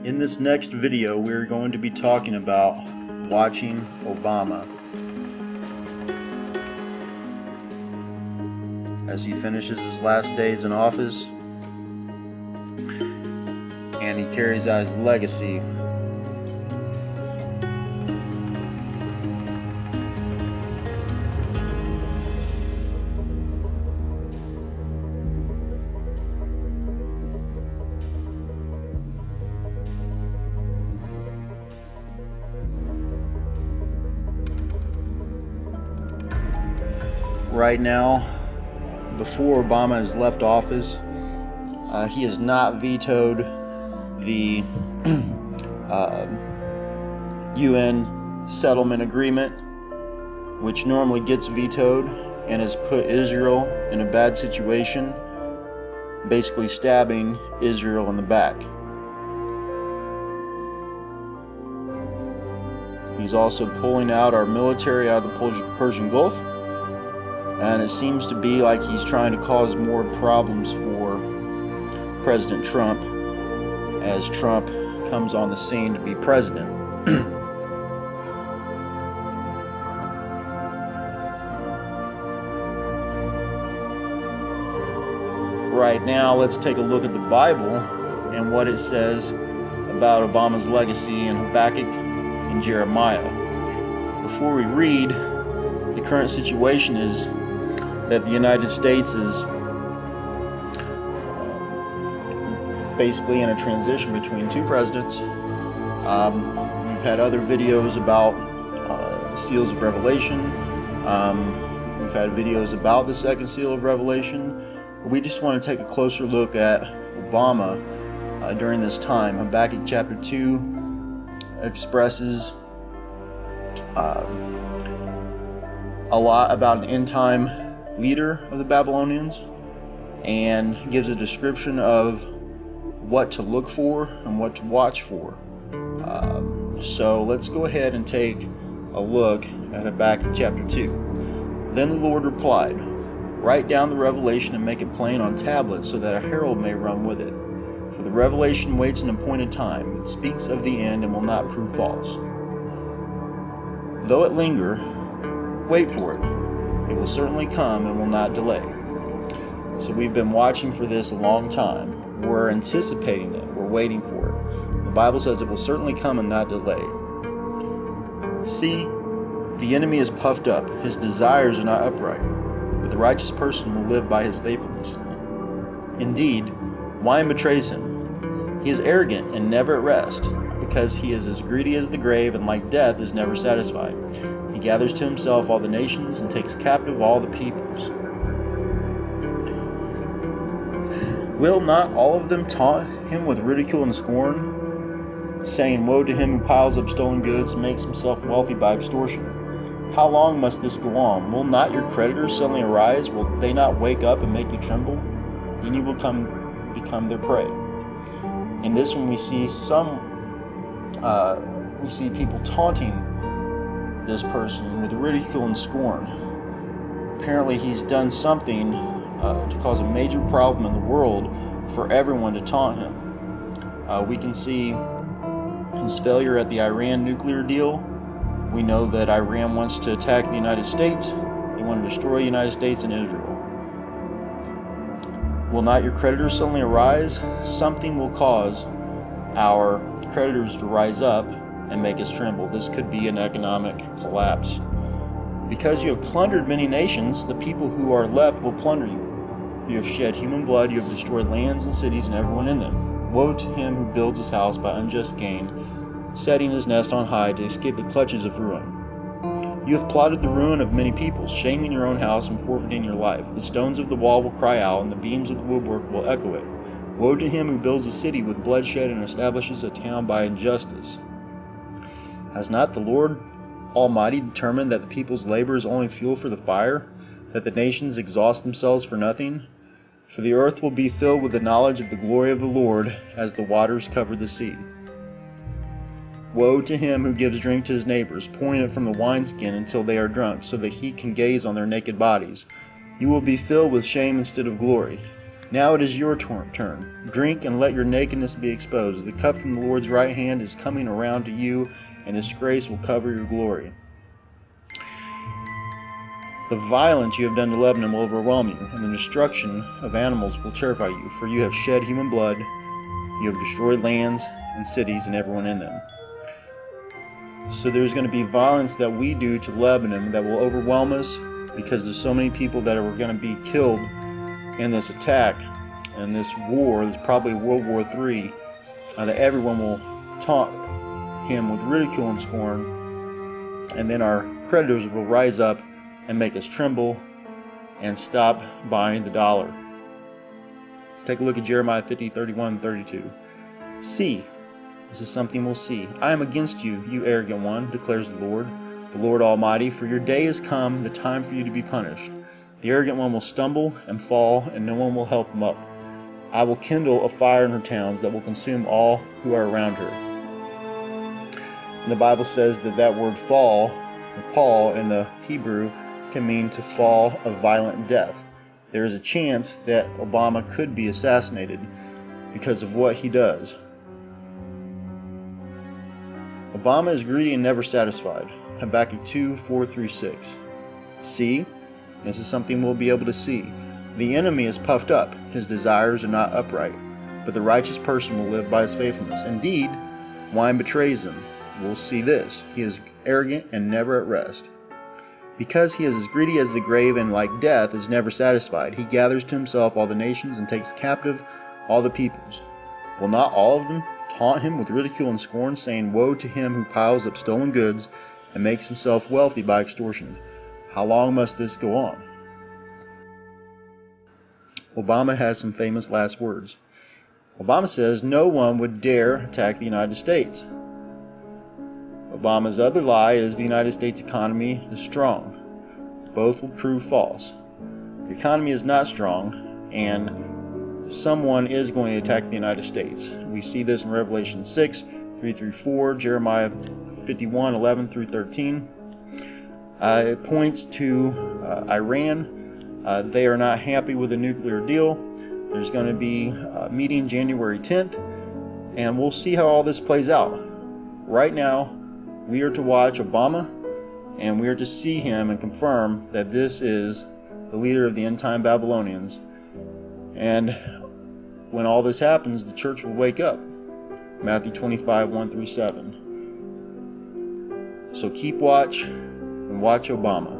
In this next video, we're going to be talking about watching Obama as he finishes his last days in office and he carries out his legacy. Right now, before Obama has left office, he has not vetoed the UN settlement agreement, which normally gets vetoed, and has put Israel in a bad situation, basically stabbing Israel in the back. He's also pulling out our military out of the Persian Gulf. And it seems to be like he's trying to cause more problems for President Trump as Trump comes on the scene to be president. Right now, let's take a look at the Bible and what it says about Obama's legacy in Habakkuk and Jeremiah. Before we read, the current situation is that the United States is basically in a transition between two presidents. We've had other videos about the seals of Revelation. We've had videos about the second seal of Revelation. We just want to take a closer look at Obama during this time. Habakkuk chapter 2 expresses a lot about an end-time leader of the Babylonians and gives a description of what to look for and what to watch for. So let's go ahead and take a look at Habakkuk chapter 2. Then the Lord replied, "Write down the revelation and make it plain on tablets so that a herald may run with it. For the revelation waits an appointed time. It speaks of the end and will not prove false. Though it linger, wait for it. It will certainly come and will not delay." So we've been watching for this a long time. We're anticipating it. We're waiting for it. The Bible says it will certainly come and not delay. See, the enemy is puffed up. His desires are not upright. But the righteous person will live by his faithfulness. Indeed, wine betrays him. He is arrogant and never at rest, because he is as greedy as the grave and like death is never satisfied. He gathers to himself all the nations and takes captive all the peoples. Will not all of them taunt him with ridicule and scorn, saying, "Woe to him who piles up stolen goods and makes himself wealthy by extortion"? How long must this go on? Will not your creditors suddenly arise? Will they not wake up and make you tremble? Then you will become their prey. In this one we see people taunting this person with ridicule and scorn. Apparently he's done something to cause a major problem in the world for everyone to taunt him. We can see his failure at the Iran nuclear deal. We know that Iran wants to attack the United States. They want to destroy the United States and Israel. Will not your creditors suddenly arise? Something will cause our creditors to rise up and make us tremble. This could be an economic collapse. Because you have plundered many nations, the people who are left will plunder you. You have shed human blood, you have destroyed lands and cities and everyone in them. Woe to him who builds his house by unjust gain, setting his nest on high to escape the clutches of ruin. You have plotted the ruin of many peoples, shaming your own house and forfeiting your life. The stones of the wall will cry out, and the beams of the woodwork will echo it. Woe to him who builds a city with bloodshed and establishes a town by injustice. Has not the Lord Almighty determined that the people's labor is only fuel for the fire, that the nations exhaust themselves for nothing? For the earth will be filled with the knowledge of the glory of the Lord as the waters cover the sea. Woe to him who gives drink to his neighbors, pouring it from the wineskin until they are drunk, so that he can gaze on their naked bodies. You will be filled with shame instead of glory. Now it is your turn. Drink and let your nakedness be exposed. The cup from the Lord's right hand is coming around to you, and His grace will cover your glory. The violence you have done to Lebanon will overwhelm you, and the destruction of animals will terrify you, for you have shed human blood, you have destroyed lands and cities and everyone in them. So there's going to be violence that we do to Lebanon that will overwhelm us, because there's so many people that are going to be killed in this attack and this war. There's probably World War III, that everyone will taunt him with ridicule and scorn, and then our creditors will rise up and make us tremble and stop buying the dollar. Let's take a look at Jeremiah 50:31 and 32. See, this is something we'll see. I am against you, you arrogant one, declares the Lord Almighty, for your day has come, the time for you to be punished. The arrogant one will stumble and fall, and no one will help him up. I will kindle a fire in her towns that will consume all who are around her. And the Bible says that word fall, or Paul in the Hebrew, can mean to fall a violent death. There is a chance that Obama could be assassinated because of what he does. Obama is greedy and never satisfied. Habakkuk 2:4-6. See, this is something we'll be able to see. The enemy is puffed up, his desires are not upright, but the righteous person will live by his faithfulness. Indeed, wine betrays him. We'll see this. He is arrogant and never at rest. Because he is as greedy as the grave and like death is never satisfied, he gathers to himself all the nations and takes captive all the peoples. Will not all of them taunt him with ridicule and scorn, saying, Woe to him who piles up stolen goods and makes himself wealthy by extortion. How long must this go on? Obama has some famous last words. Obama says no one would dare attack the United States. Obama's other lie is the United States economy is strong. Both will prove false. The economy is not strong, and someone is going to attack the United States. We see this in Revelation 6:3-4, Jeremiah 51:11-13. It points to Iran. They are not happy with the nuclear deal. There's going to be a meeting January 10th, and we'll see how all this plays out. Right now, we are to watch Obama, and we are to see him and confirm that this is the leader of the end-time Babylonians. And when all this happens, the church will wake up. Matthew 25:1-7. So keep watch and watch Obama.